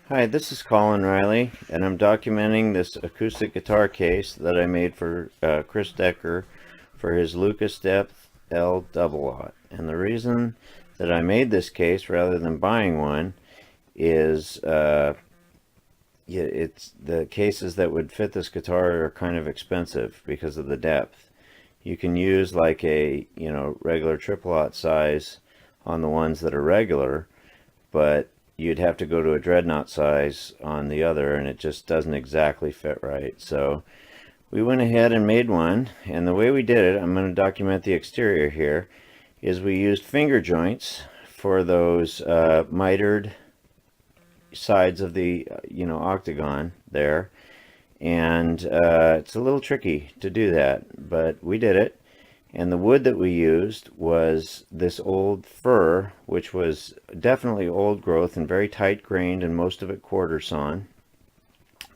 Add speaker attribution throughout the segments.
Speaker 1: Hi, this is Colin Riley, and I'm documenting this acoustic guitar case that I made for Chris Decker for his Lucas Depth L double aught. And the reason that I made this case rather than buying one is it's the cases that would fit this guitar are kind of expensive because of the depth. You can use like a regular triple aught size on the ones that are regular, but you'd have to go to a dreadnought size on the other, and it just doesn't exactly fit right. So we went ahead and made one, and the way we did it, I'm going to document the exterior here, is we used finger joints for those mitered sides of the octagon there, and it's a little tricky to do that, but we did it. And the wood that we used was this old fir, which was definitely old growth and very tight grained, and most of it quarter sawn,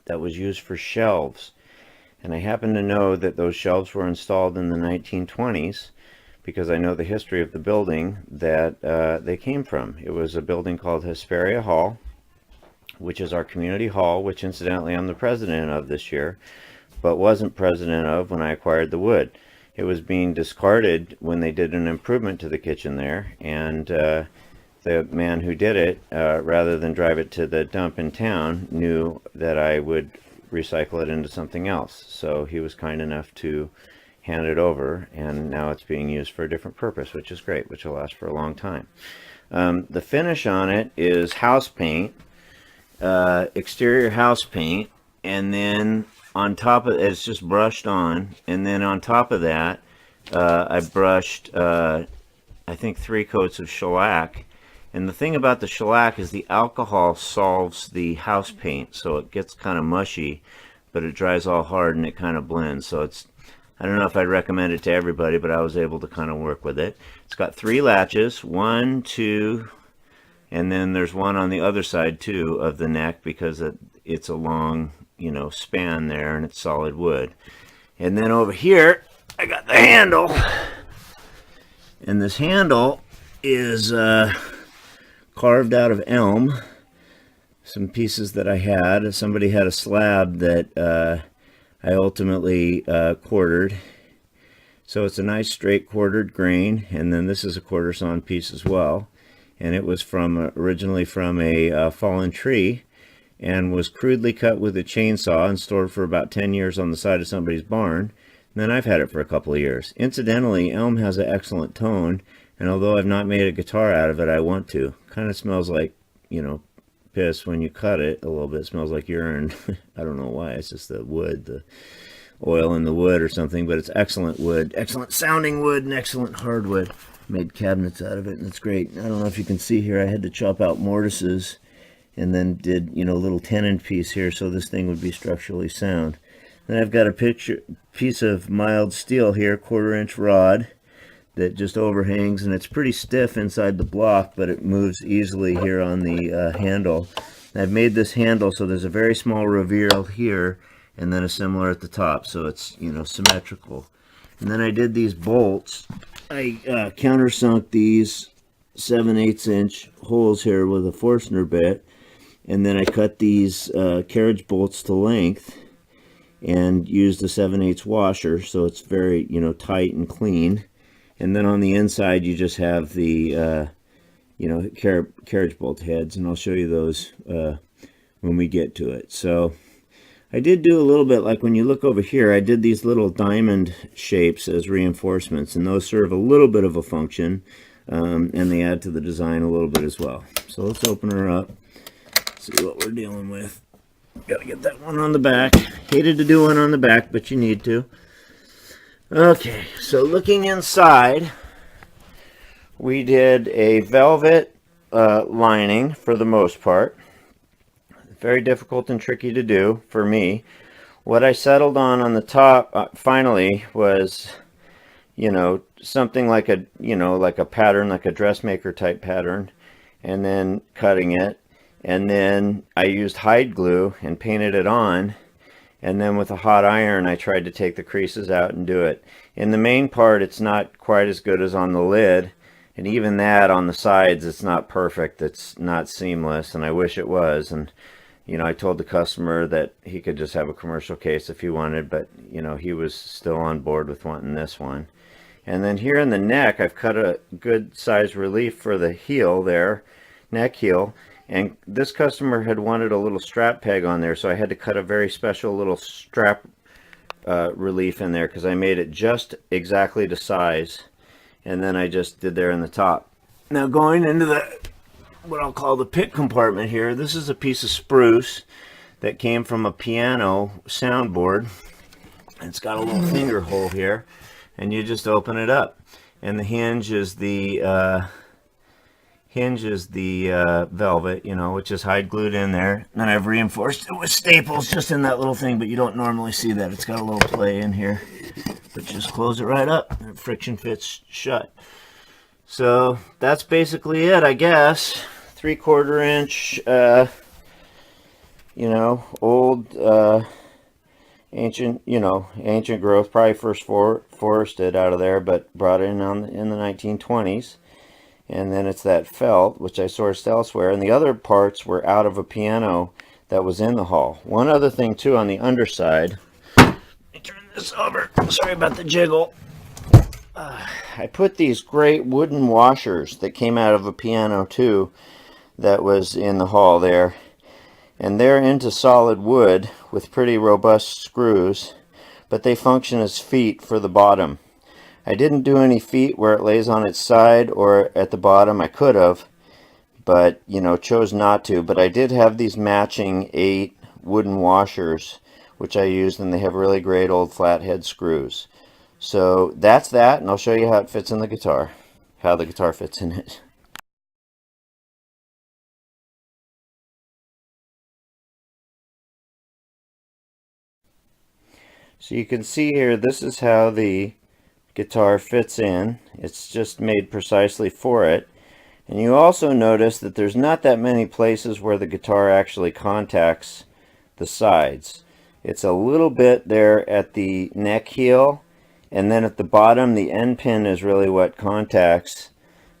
Speaker 1: that was used for shelves. And I happen to know that those shelves were installed in the 1920s because I know the history of the building that they came from. It was a building called Hesperia Hall, which is our community hall, which incidentally I'm the president of this year, but wasn't president of when I acquired the wood. It was being discarded when they did an improvement to the kitchen there, and the man who did it, rather than drive it to the dump in town, knew that I would recycle it into something else. So he was kind enough to hand it over, and now it's being used for a different purpose, which is great, which will last for a long time. The finish on it is house paint, exterior house paint, and then on top of it, it's just brushed on, and then on top of that, I brushed, I think, 3 coats of shellac. And the thing about the shellac is the alcohol solves the house paint, so it gets kind of mushy, but it dries all hard and it kind of blends. So it's, I don't know if I'd recommend it to everybody, but I was able to kind of work with it. It's got 3 latches, 1, 2, and then there's one on the other side too of the neck because it's a long span there, and it's solid wood. And then over here I got the handle, and this handle is carved out of elm, some pieces that I had. Somebody had a slab that I ultimately quartered, so it's a nice straight quartered grain. And then this is a quarter sawn piece as well, and it was from originally from a fallen tree, and was crudely cut with a chainsaw and stored for about 10 years on the side of somebody's barn. And then I've had it for a couple of years. Incidentally, elm has an excellent tone, and although I've not made a guitar out of it, I want to. Kind of smells like, piss when you cut it a little bit. It smells like urine. I don't know why. It's just the wood, the oil in the wood or something, but it's excellent wood. Excellent sounding wood and excellent hardwood. Made cabinets out of it, and it's great. I don't know if you can see here, I had to chop out mortises and then did a little tenon piece here so this thing would be structurally sound. Then I've got a piece of mild steel here, 1/4 inch rod, that just overhangs, and it's pretty stiff inside the block, but it moves easily here on the handle. And I've made this handle so there's a very small reveal here and then a similar at the top, so it's symmetrical. And then I did these bolts. I countersunk these 7/8 inch holes here with a Forstner bit, and then I cut these carriage bolts to length and used a 7/8 washer, so it's very tight and clean. And then on the inside you just have the carriage bolt heads, and I'll show you those when we get to it. So I did do a little bit, like when you look over here, I did these little diamond shapes as reinforcements, and those serve a little bit of a function, and they add to the design a little bit as well. So let's open her up, see what we're dealing with. Gotta get that one on the back. Hated to do one on the back, but you need to. Okay, so looking inside, we did a velvet lining for the most part. Very difficult and tricky to do for me. What I settled on the top finally was, something like a, like a pattern, like a dressmaker type pattern, and then cutting it. And then I used hide glue and painted it on, and then with a hot iron I tried to take the creases out and do it. In the main part it's not quite as good as on the lid, and even that on the sides it's not perfect, it's not seamless, and I wish it was. And You know, I told the customer that he could just have a commercial case if he wanted, but you know, he was still on board with wanting this one. And then here in the neck, I've cut a good size relief for the heel there, neck heel. And this customer had wanted a little strap peg on there, so I had to cut a very special little strap relief in there because I made it just exactly to size. And then I just did there in the top. Now going into the what I'll call the pit compartment here, this is a piece of spruce that came from a piano soundboard. It's got a little finger hole here, and you just open it up, and the hinge is the velvet, you know, which is hide glued in there. And I've reinforced it with staples just in that little thing, but you don't normally see that. It's got a little play in here, but just close it right up and it friction fits shut. So that's basically it, I guess. 3/4 inch, you know, old, ancient, you know, ancient growth, probably first forested out of there, but brought in in the 1920s. And then it's that felt, which I sourced elsewhere, and the other parts were out of a piano that was in the hall. One other thing too, on the underside, let me turn this over, sorry about the jiggle. I put these great wooden washers that came out of a piano too that was in the hall there, and they're into solid wood with pretty robust screws, but they function as feet for the bottom. I didn't do any feet where it lays on its side or at the bottom. I could have, but you know, chose not to. But I did have these matching 8 wooden washers which I used, and they have really great old flathead screws. So that's that, and I'll show you how it fits in the guitar, how the guitar fits in it. So you can see here, this is how the guitar fits in. It's just made precisely for it. And you also notice that there's not that many places where the guitar actually contacts the sides. It's a little bit there at the neck heel, and then at the bottom the end pin is really what contacts,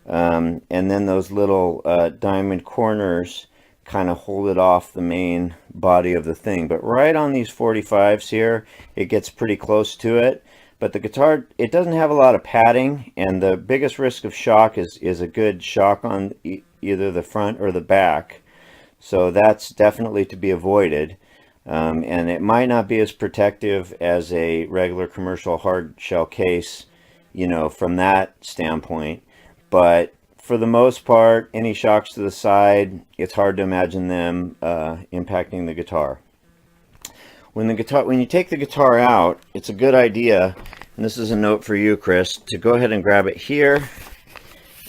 Speaker 1: and then those little diamond corners kind of hold it off the main body of the thing. But right on these 45s here, it gets pretty close to it. But the guitar, it doesn't have a lot of padding, and the biggest risk of shock is a good shock on either the front or the back. So that's definitely to be avoided. And it might not be as protective as a regular commercial hard shell case, you know, from that standpoint. But for the most part, any shocks to the side, it's hard to imagine them impacting the guitar. When you take the guitar out, it's a good idea, and this is a note for you, Chris, to go ahead and grab it here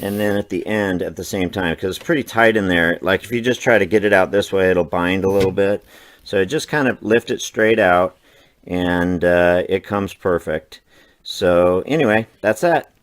Speaker 1: and then at the end at the same time, because it's pretty tight in there. Like if you just try to get it out this way, it'll bind a little bit. So just kind of lift it straight out, and it comes perfect. So anyway, that's that.